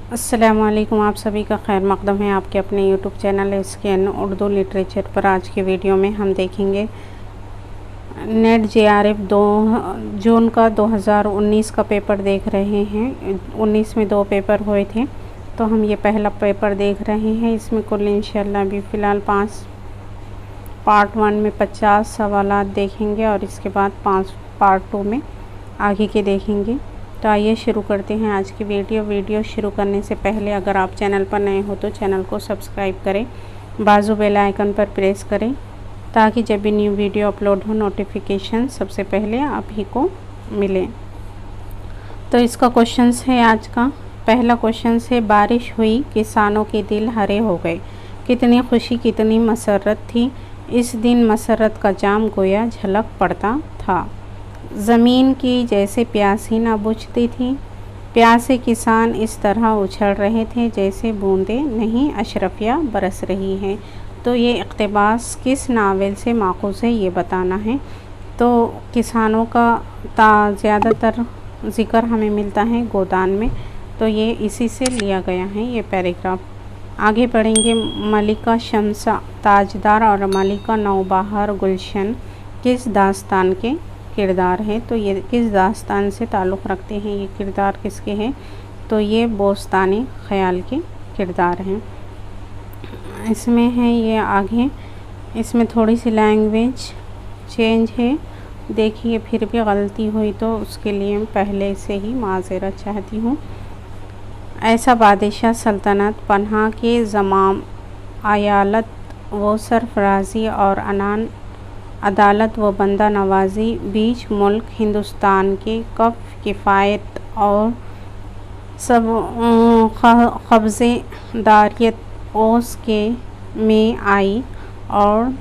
अस्सलामुअलैकुम, आप सभी का खैर मकदम है आपके अपने YouTube channel SKN Urdu literature पर। आज की वीडियो में हम देखेंगे नेट JRF 2 जून का 2019 का पेपर देख रहे हैं। 19 में 2 पेपर हुए थे, तो हम ये पहला पेपर देख रहे हैं। इसमें कुल इंशाल्लाह अभी फ़िलहाल 5 पार्ट 1 में 50 सवालात देखेंगे और इसके बाद 5 पार्ट 2 में आगे के देखेंगे। तो आइए शुरू करते हैं आज की वीडियो शुरू करने से पहले अगर आप चैनल पर नए हो तो चैनल को सब्सक्राइब करें, बाजू बेल आइकन पर प्रेस करें ताकि जब भी न्यू वीडियो अपलोड हो नोटिफिकेशन सबसे पहले आप ही को मिले। तो इसका क्वेश्चंस है आज का। पहला क्वेश्चन है, बारिश हुई किसानों के दिल हरे हो गए, कितनी खुशी कितनी मसरत थी, इस दिन मसरत का जाम गोया झलक पड़ता था। ज़मीन की जैसे प्यास ही ना बुझती थी, प्यासे किसान इस तरह उछल रहे थे जैसे बूंदें नहीं अशरफिया बरस रही हैं। तो ये इक़्तिबास किस नावल से माखूज़ है ये बताना है। तो किसानों का ज़्यादातर ज़िक्र हमें मिलता है गोदान में, तो ये इसी से लिया गया है ये पैराग्राफ। आगे बढ़ेंगे। मलिका शम्सा ताजदार और मलिका नौबहार गुलशन किस दास्तान के किरदार है। तो ये किस दास्तान से ताल्लुक़ रखते हैं, ये किरदार किसके हैं। तो ये बोस्तानी ख़याल के किरदार हैं। इसमें है ये आगे, इसमें थोड़ी सी लैंग्वेज चेंज है, देखिए फिर भी गलती हुई तो उसके लिए पहले से ही माज़रत चाहती हूँ। ऐसा बादशाह सल्तनत पन्हा के ज़माम आयालत व सरफराजी और अनान अदालत व बंदा नवाजी बीच मुल्क हिंदुस्तान के कफ किफ़ायत और सब कब्ज़े दारियत ओस के में आई और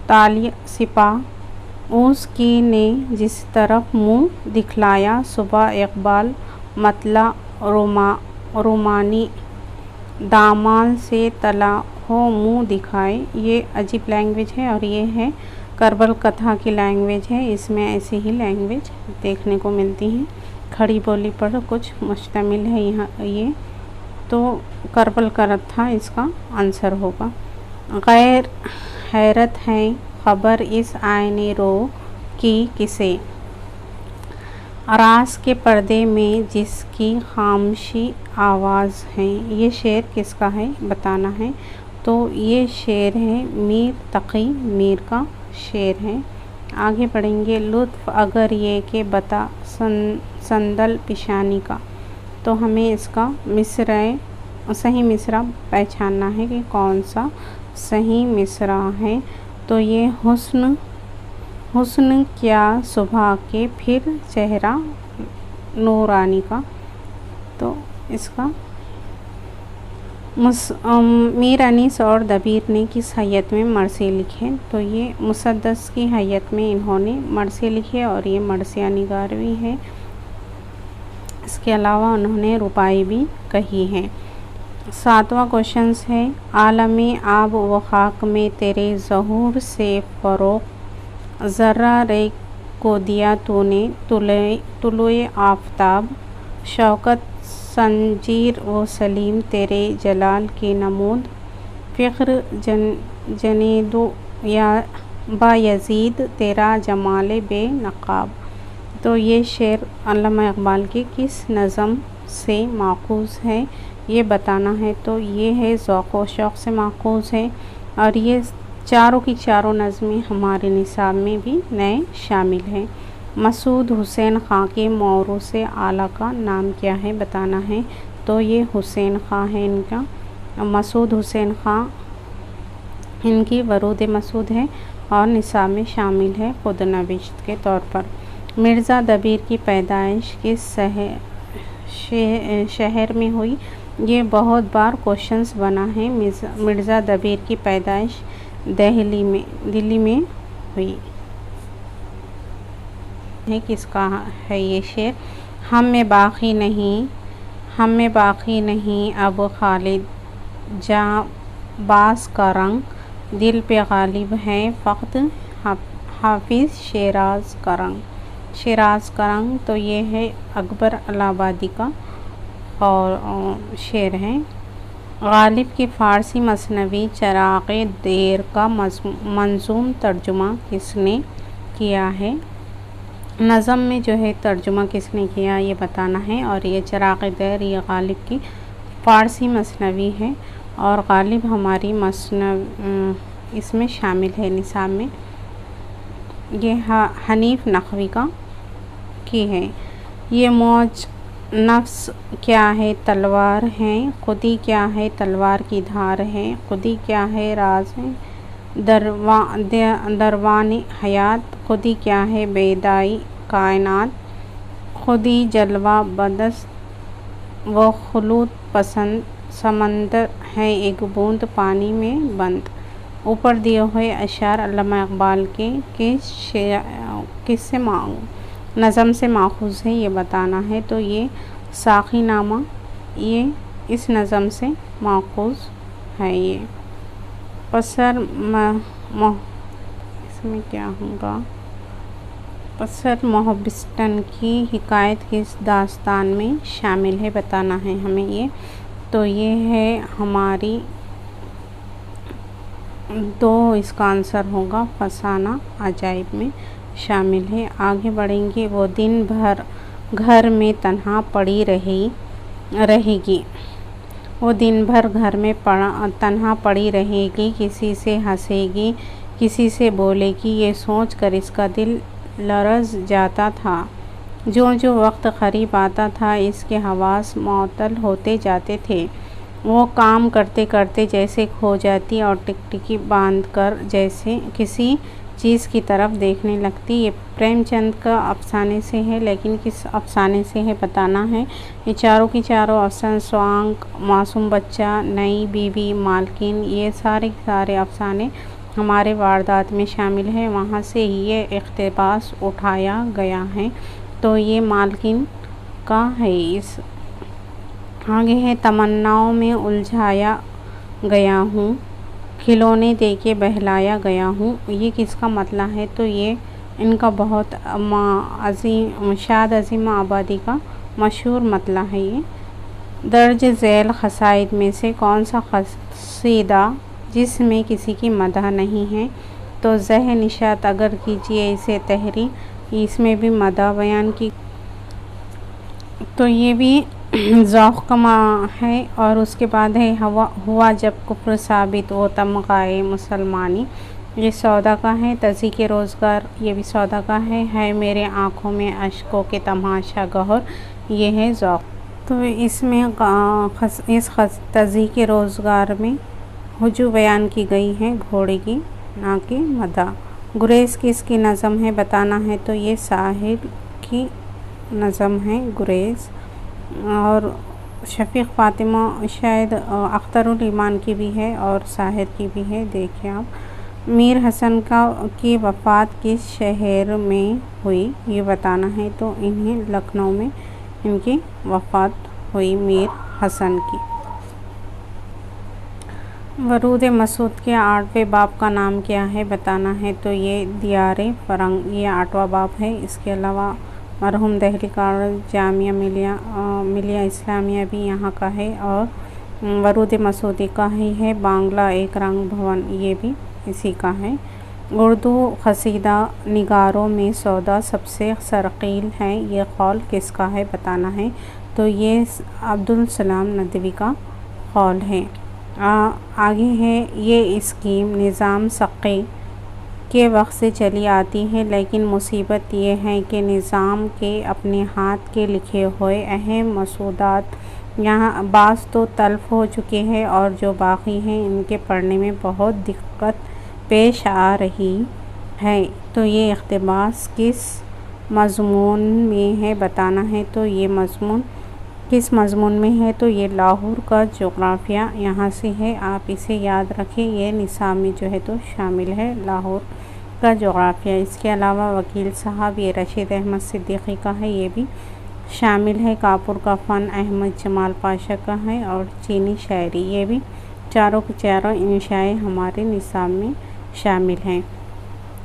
तालिय सिपाह उसकी ने जिस तरफ मुँह दिखलाया, सुबह इकबाल मतला रोमानी दामाल से तला हो मुँह दिखाए। ये अजीब लैंग्वेज है और ये है करबल कथा की लैंग्वेज है। इसमें ऐसी ही लैंग्वेज देखने को मिलती हैं। खड़ी बोली पर कुछ मुश्तमिल है यहाँ ये, तो करबल कथा इसका आंसर होगा। गैर हैरत है ख़बर इस आईने रो की किसे, राज के पर्दे में जिसकी खामोशी आवाज़ है। ये शेर किसका है बताना है। तो ये शेर है मीर तक़ी मीर का शेर है। आगे बढ़ेंगे। लुत्फ़ अगर ये के बता संदल पिशानी का। तो हमें इसका सही मिसरा पहचानना है कि कौन सा सही मिसरा है। तो ये हुस्न क्या सुबह के फिर चेहरा नूरानी का। तो इसका मीर अनीस और दबीर ने किस हैयत में मरसे लिखे। तो ये मुसद्दस की हैयत में इन्होंने मरसे लिखे और ये मरसिया निगारवी है। इसके अलावा उन्होंने रुपाई भी कही है। 7वां क्वेश्चन है, आलमी आब व खाक में तेरे ज़हूर से फ़रोग़ ज़र्रा रे को दिया तूने तुलुए आफ़ताब, शौकत संजीर व सलीम तेरे जलाल की नमूद, फ़िक्र जनेदो या बायज़ीद तेरा जमाल बे नक़ाब। तो ये शेर अल्लामा इक़बाल की किस नज़म से माखूज़ है ये बताना है। तो ये है ज़ौक़ व शौक़ से माखूज़ है और ये चारों की चारों नज़में हमारे निसाब में भी नए शामिल हैं। मसूद हुसैन ख़ां के मौरूस आला का नाम क्या है बताना है। तो ये हुसैन ख़ां है इनका, मसूद हुसैन ख़ां इनकी वरूद मसूद है और निसाब में शामिल है खुद नविश्त के तौर पर। मिर्ज़ा दबीर की पैदाइश किस शहर में हुई। ये बहुत बार क्वेश्चंस बना है। मिर्ज़ा दबीर की पैदाइश दिल्ली में हुई है। किसका है ये शेर। हम में बाकी नहीं अब खालिद जाबाज का रंग, दिल पे गालिब है फ़क़्त हाफिज़ शिराज़ का रंग। तो ये है अकबर इलाहाबादी का और शेर हैं। गालिब की फ़ारसी मसनवी चराग़ देर का मंज़ूम तर्जुमा किसने किया है? नज़म में जो है तर्जुमा किसने किया ये बताना है। और ये चराग़ देर ये गालिब की फ़ारसी मसनवी है और गालिब हमारी मसनव इसमें शामिल है निसाब में। ये हनीफ नक़वी का की है। ये मौज नफ्स क्या है? तलवार है। खुदी क्या है? तलवार की धार है। खुदी क्या है? राज है। दरवान हयात। खुदी क्या है? बेदाई कायनात। खुदी जलवा बदस्त व खुलूद पसंद। समंदर है एक बूंद पानी में बंद। ऊपर दिए हुए अशार अल्लामा इकबाल के किससे नज़म से माखूज़ है ये बताना है। तो ये साक़ी नामा ये इस नज़म से माखूज़ है। ये पसर इसमें क्या होगा? पसर मोहब्बिस्टन की हिकायत किस दास्तान में शामिल है बताना है हमें ये। तो ये है हमारी दो, इसका आंसर होगा फसाना अजाइब में शामिल है। आगे बढ़ेंगे। वो दिन भर घर में तन्हा पड़ी रहेगी। वो दिन भर घर में तन्हा पड़ी रहेगी। किसी से हंसेगी किसी से बोलेगी ये सोच कर इसका दिल लरज़ जाता था। जो जो वक्त करीब आता था इसके हवास मुअत्तल होते जाते थे। वो काम करते करते जैसे खो जाती और टिकटिकी बांध कर जैसे किसी चीज़ की तरफ देखने लगती। ये प्रेमचंद का अफसाने से है, लेकिन किस अफसाने से है बताना है। ये चारों की चारों अफसाने स्वांग, मासूम बच्चा, नई बीवी, मालकिन ये सारे अफसाने हमारे वारदात में शामिल है। वहाँ से ही ये इक़्तिबास उठाया गया है। तो ये मालकिन का है। इस आगे है तमन्नाओं में उलझाया गया हूँ, खिलौने देके बहलाया गया हूँ। ये किसका मतलब है? तो ये इनका बहुत शाद अज़ीम आबादी का मशहूर मतलब है। ये दर्ज झैल क़साइद में से कौन सा क़सीदा जिसमें किसी की मदह नहीं है? तो ज़ह निशात अगर कीजिए इसे तहरी, इसमें भी मदह बयान की। तो ये भी ज़ौक़ का है। और उसके बाद है हुआ जब कुफ्र साबित वो तमगाए मुसलमानी, ये सौदा का है। तज़ी के रोज़गार ये भी सौदा का है मेरे आँखों में अश्कों के तमाशा गौहर, ये है ज़ौक़। तो इसमें इस तज़ी के रोज़गार में हुजू बयान की गई है घोड़े की, ना कि मदा। गुरेज़ किसकी नज़म है बताना है। तो ये साहिर की नज़म है गुरेज़। और शफ़ीक़ फ़ातिमा शायद अख्तरुल ईमान की भी है और साहिर की भी है। देखिए आप। मीर हसन की वफ़ात किस शहर में हुई ये बताना है। तो इन्हें लखनऊ में इनकी वफ़ात हुई मीर हसन की। वरूद मसूद के 8वें बाब का नाम क्या है बताना है। तो ये दियारे फ़रंग ये 8वां बाब है। इसके अलावा मरहूम दहली कॉलेज जामिया मिलिया इस्लामिया भी यहाँ का है। और वरूद मसूदी का ही है बांग्ला एक रंग भवन, ये भी इसी का है। उर्दू क़सीदा निगारों में सौदा सबसे सरकील है, ये कौल किसका है बताना है। तो ये अब्दुल सलाम नदवी का कौल है। आगे है ये स्कीम निज़ाम सक़ी के वक्त से चली आती है, लेकिन मुसीबत ये है कि निज़ाम के अपने हाथ के लिखे हुए अहम मसूदात यहाँ बाज़ तो तल्फ़ हो चुके हैं और जो बाकी हैं इनके पढ़ने में बहुत दिक्कत पेश आ रही है। तो ये इक़्तिबास किस मज़मून में है बताना है। तो ये मज़मून किस मज़मून में है। तो ये लाहौर का जोग्राफ़िया यहाँ से है, आप इसे याद रखें। ये निसाब में जो है तो शामिल है लाहौर का जोग्राफ़िया। इसके अलावा वकील साहब ये रशीद अहमद सिद्दीक़ी का है, ये भी शामिल है। कापुर का फ़न अहमद जमाल पाशा का है। और चीनी शायरी ये भी चारों के चारों इंशाए हमारे निसाब में शामिल हैं।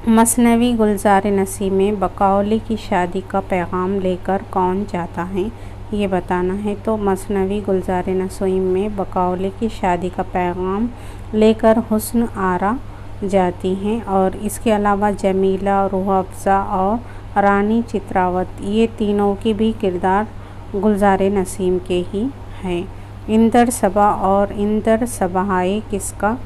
मसनवी गुलज़ार नसीब में बकौली की शादी का पैगाम लेकर कौन जाता है ये बताना है। तो मसनवी गुलज़ार नसीम में बकौल की शादी का पैगाम लेकर हुस्न आरा जाती हैं, और इसके अलावा जमीला, रूह अफ़ज़ा और रानी चित्रावत, ये तीनों की भी किरदार गुलज़ार नसीम के ही हैं। इंदर सबा और इंदर सबाए किसका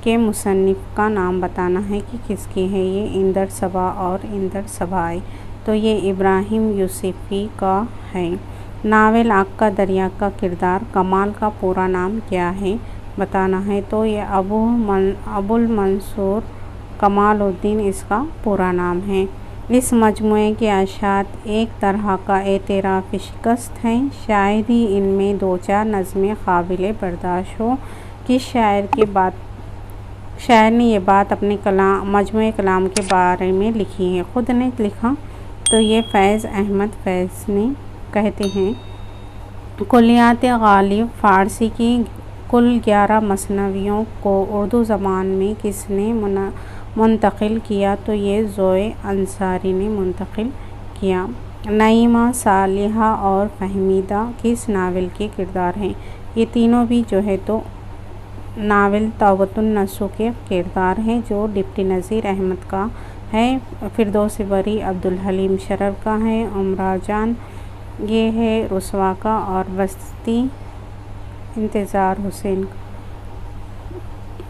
के मुसन्निफ़ का नाम बताना है कि किसकी है ये इंदर सबा और इंदर सबाए। तो ये इब्राहिम यूसुफ़ी का है। नावल आग का दरिया का किरदार कमाल का पूरा नाम क्या है बताना है। तो ये अबुल मंसूर कमालुद्दीन इसका पूरा नाम है। इस मजमूए के अशात एक तरह का एतराफ़ शिकस्त हैं। शायद ही इनमें दो चार नज़में काबिल बर्दाश्त हो कि शायर ने ये बात अपने मजमूए कलाम के बारे में लिखी है। ख़ुद ने लिखा तो ये फैज़ अहमद फैज़ ने कहते हैं, कुलियात गालिब फ़ारसी की कुल 11 मसनवियों को उर्दू ज़बान में किसने मुंतकिल किया? तो ये ज़ोए अंसारी ने मुंतकिल किया। नईमा, सालिहा और फहमीदा किस नावल के किरदार हैं? ये तीनों भी जो है तो नावल तौबतुन नसूह के किरदार हैं, जो डिप्टी नज़ीर अहमद का है। फिरदौस बरी अब्दुल हलीम शरर का है। उमराजान ये है रुसवा का, और बस्ती इंतज़ार हुसैन।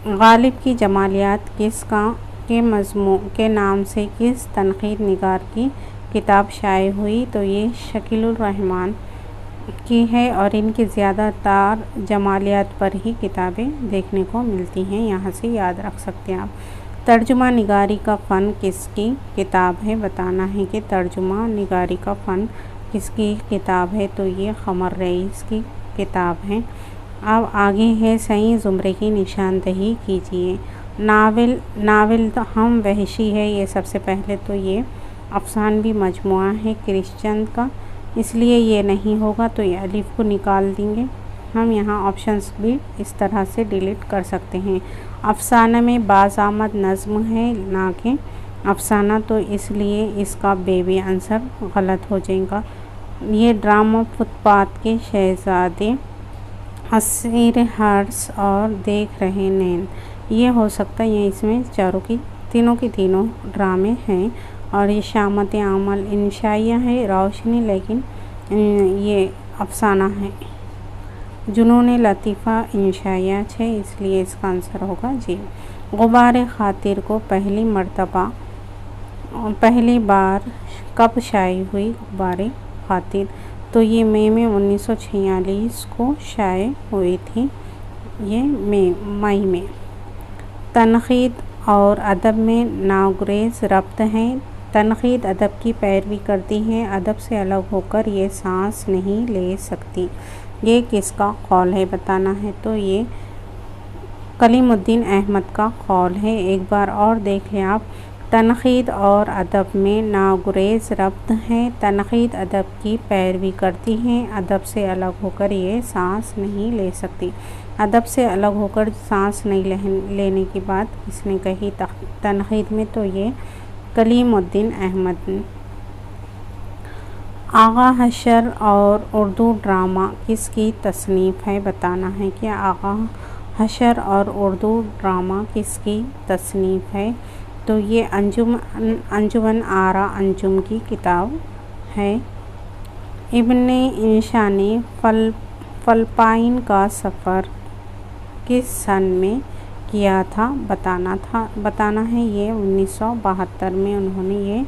गालिब की जमालियात किसका के मज़मू के नाम से किस तनक़ीद निगार की किताब शाये हुई? तो ये शकीलुर रहमान की है, और इनकी ज़्यादातर जमालियात पर ही किताबें देखने को मिलती हैं, यहाँ से याद रख सकते हैं आप। तर्जुमा निगारी का फ़न किसकी किताब है बताना है कि तर्जुमा निगारी का फ़न किसकी किताब है? तो ये क़मर रईस की किताब है। अब आगे है सही ज़ुमरे की निशानदही कीजिए। नावल तो हम वहशी है, ये सबसे पहले तो ये अफ़सानवी मजमुआ है क्रिश्चियन का, इसलिए ये नहीं होगा, तो ये अलिफ को निकाल देंगे हम। यहाँ ऑप्शंस भी इस तरह से डिलीट कर सकते हैं। अफ़साना में बाज़ामद नज़्म है ना कि अफ़साना, तो इसलिए इसका बेबी आंसर गलत हो जाएगा। ये ड्रामा फुटपाथ के शहज़ादे, हसीर हर्स और देख रहे नैन, ये हो सकता है। ये इसमें तीनों की तीनों ड्रामे हैं। और ये शामत आमल इंशाइया है, रोशनी, लेकिन ये अफ़साना है। जुनून लतीफ़ा इंशाइया है, इसलिए इसका आंसर होगा जी। गुबार खातिर को पहली बार कब शाये हुई? गुबार खातिर, तो ये मई में 1946 को शाये हुई थी, ये मई में। तनक़ीद और अदब में नागुरेज़ रब्त हैं। तनक़ीद अदब की पैरवी करती है, अदब से अलग होकर ये सांस नहीं ले सकती। ये किसका कौल है बताना है? तो ये कलीमुद्दीन अहमद का कौल है। एक बार और देख लें आप। तनक़ीद और अदब में नागुरेज़ रब्त है। तनक़ीद अदब की पैरवी करती है, अदब से अलग होकर ये सांस नहीं ले सकती। अदब से अलग होकर सांस नहीं लेने की बात किसने कही तनक़ीद में? तो ये कलीमुद्दीन अहमद। आगा हशर और उर्दू ड्रामा किसकी तसनीफ़ है बताना है कि आगा हशर और उर्दू ड्रामा किसकी तसनीफ़ है? तो ये अंजुमन आरा अंजुम की किताब है। इब्ने इंशा ने फ़लपाइन का सफ़र किस सन में किया था बताना है। ये 1972 में उन्होंने ये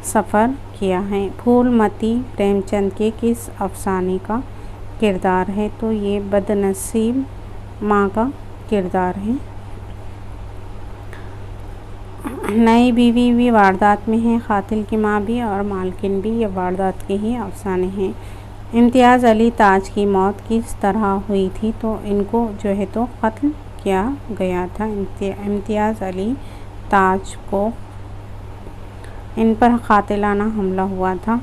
सफ़र किया है। फूलमती प्रेमचंद के किस अफ़साने का किरदार है? तो ये बदनसीब माँ का किरदार है। नई बीवी भी वारदात में है, क़ातिल की माँ भी और मालकिन भी, ये वारदात के ही अफ़साने हैं। इम्तियाज़ अली ताज की मौत किस तरह हुई थी? तो इनको जो है तो क़त्ल किया गया था। इम्तियाज़ अली ताज को इन पर क़ातिलाना हमला हुआ था।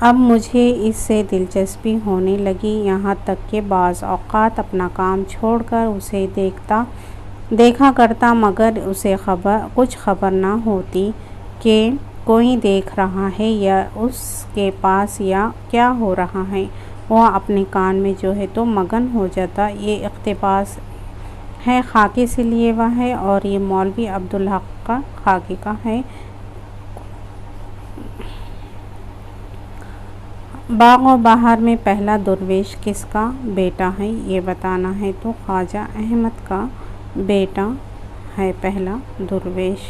अब मुझे इससे दिलचस्पी होने लगी, यहाँ तक कि बाज़ औक़ात अपना काम छोड़कर उसे देखा करता, मगर उसे कुछ ख़बर ना होती कि कोई देख रहा है या उसके पास या क्या हो रहा है। वह अपने कान में जो है तो मगन हो जाता। ये इक़्तिबास है खाकी से लिए हुआ है और ये मौलवी अब्दुल हक का खाकी का है। बाग और बहार में पहला दरवेश किसका बेटा है, ये बताना है। तो ख्वाजा अहमद का बेटा है पहला दरवेश।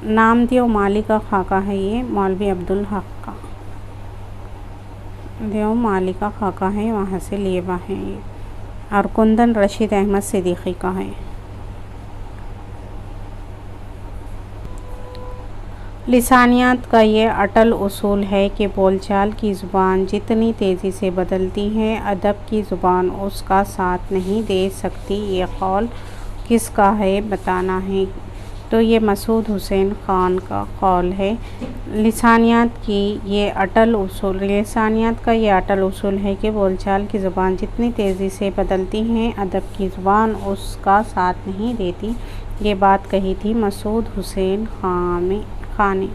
नामदेव माली का खाका है ये मौलवी अब्दुल हक का, देव माली का खाका है, वहाँ से लिए हुआ है ये। और कुंदन रशीद अहमद सिद्दीकी का है। लिसानियात का ये अटल उसूल है कि बोलचाल की ज़ुबान जितनी तेज़ी से बदलती है, अदब की ज़ुबान उसका साथ नहीं दे सकती। ये कौल किसका है बताना है। तो ये मसूद हुसैन ख़ान का कौल है। लिसानियात का ये अटल उसूल है कि बोलचाल की ज़ुबान जितनी तेज़ी से बदलती है, अदब की ज़ुबान उसका साथ नहीं देती। ये बात कही थी मसूद हुसैन ख़ान ने।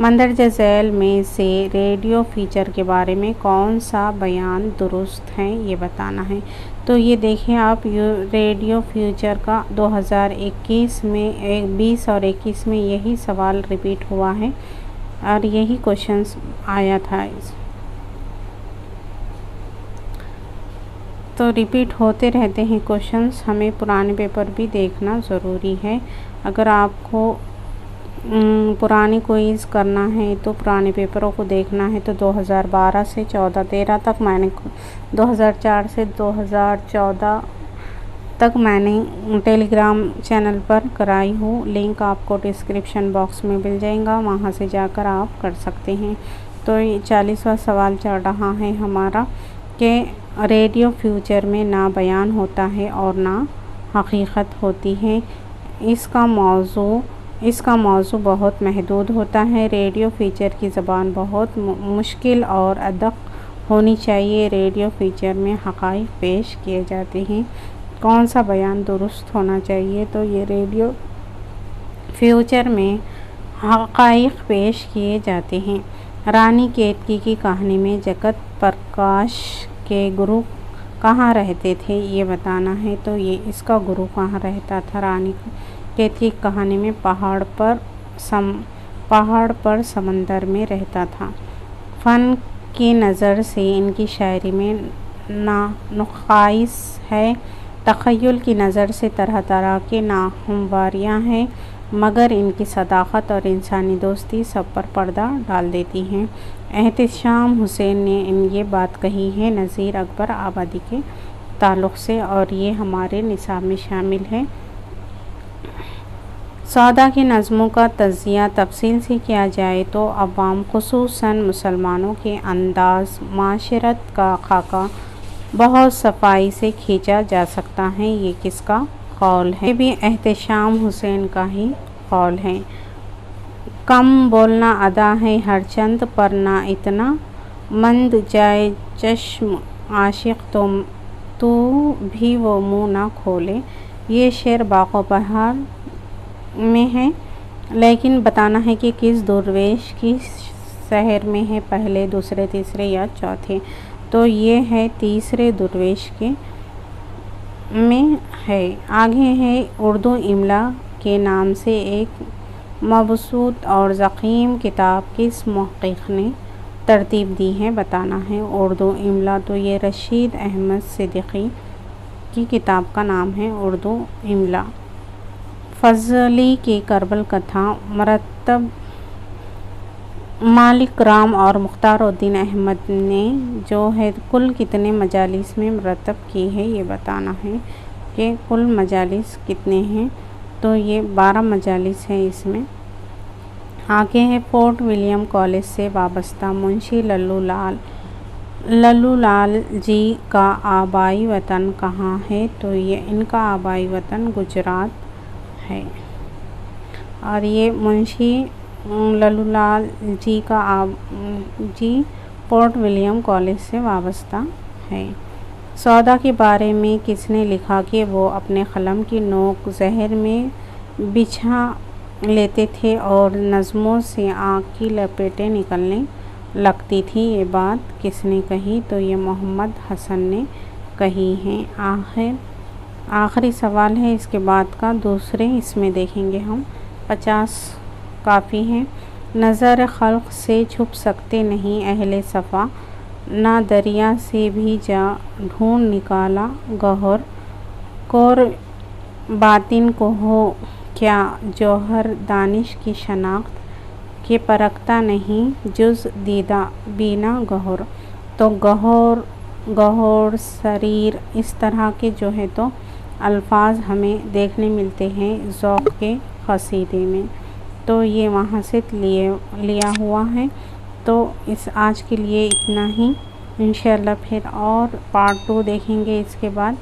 मंदरजा झैल में से रेडियो फीचर के बारे में कौन सा बयान दुरुस्त है, ये बताना है। तो ये देखें आप, रेडियो फ्यूचर का 2021 में 20 और 21 में यही सवाल रिपीट हुआ है और यही क्वेश्चंस आया था। तो रिपीट होते रहते हैं क्वेश्चंस, हमें पुराने पेपर भी देखना ज़रूरी है। अगर आपको पुरानी क्विज़ करना है तो पुराने पेपरों को देखना है। तो 2012 से 14-13 तक मैंने 2004 से 2014 तक मैंने टेलीग्राम चैनल पर कराई हूँ। लिंक आपको डिस्क्रिप्शन बॉक्स में मिल जाएगा, वहाँ से जाकर आप कर सकते हैं। तो ये 40वां सवाल चल रहा है हमारा कि रेडियो फ्यूचर में ना बयान होता है और ना हकीकत होती है। इसका मौजू बहुत महदूद होता है। रेडियो फीचर की ज़बान बहुत मुश्किल और अदक होनी चाहिए। रेडियो फीचर में हक़ाइक़ पेश किए जाते हैं। कौन सा बयान दुरुस्त होना चाहिए? तो ये रेडियो फ्यूचर में हक़ाइक़ पेश किए जाते हैं। रानी केतकी की कहानी में जगत प्रकाश के गुरु कहाँ रहते थे, ये बताना है। तो ये इसका गुरु कहाँ रहता था? रानी केतकी की कहानी में पहाड़ पर समंदर में रहता था। फ़न की नज़र से इनकी शायरी में नुक़ाइस है। तख़य्युल की नज़र से तरह तरह के नाहमवारियाँ हैं, मगर इनकी सदाक़त और इंसानी दोस्ती सब पर पर्दा डाल देती हैं। एहतिशाम हुसैन ने ये बात कही है नज़ीर अकबर आबादी के ताल्लुक़ से और ये हमारे निसाब में शामिल है। सौदा की नज़मों का तज़किया तफसील से किया जाए तो अवाम ख़ुसूसन मुसलमानों के अंदाज़ माशरत का खाका बहुत सफाई से खींचा जा सकता है। ये किसका कौल है? ये भी एहतिशाम हुसैन का ही कौल है। कम बोलना अदा है हर चंद पर ना इतना, मंद जाए चश्म आशिक तो भी वो मुँह ना खोले। ये शेर बाग़ो बहार में है, लेकिन बताना है कि किस दरवेश की शहर में है, पहले, दूसरे, तीसरे या चौथे। तो ये है तीसरे दरवेश के में है। आगे है उर्दू इमला के नाम से एक मबसूत और ज़ख़ीम किताब किस मुहक़्क़िक़ ने तरतीब दी है, बताना है। उर्दू इमला, तो ये रशीद अहमद सिद्दीकी की किताब का नाम है उर्दू इमला। फ़ज़ली की करबल कथा मरतब मालिक राम और मुख्तारुद्दीन अहमद ने जो है कुल कितने मजालिस में मरतब की है, ये बताना है कि कुल मजालिस कितने हैं। तो ये 12 मजालिस हैं इसमें। आगे है फोर्ट विलियम कॉलेज से वाबस्ता मुंशी लल्लू लाल जी का आबाई वतन कहाँ है? तो ये इनका आबाई वतन गुजरात है। और ये मुंशी लल्लूलाल जी का फोर्ट विलियम कॉलेज से वाबस्ता है। सौदा के बारे में किसने लिखा कि वो अपने कलम की नोक जहर में बिछा लेते थे और नज़मों से आँख की लपेटें निकलने लगती थी। ये बात किसने कही? तो ये मोहम्मद हसन ने कही है। आखिरी सवाल है इसके बाद का, दूसरे इसमें देखेंगे हम। 50 काफ़ी हैं। नज़र खल्क़ से छुप सकते नहीं अहले सफ़ा, ना दरिया से भी जा ढूंढ निकाला गौहर, कोर बातिन को हो क्या जौहर दानिश की शनाख्त, के परखता नहीं जुज़ दीदा बीना गौहर। तो गौहर, शरीर, इस तरह के जो है तो अल्फाज हमें देखने मिलते हैं ज़ौक़ के क़सीदे में। तो ये वहाँ से लिया हुआ है। तो इस आज के लिए इतना ही। इंशाअल्लाह फिर और पार्ट 2 देखेंगे इसके बाद।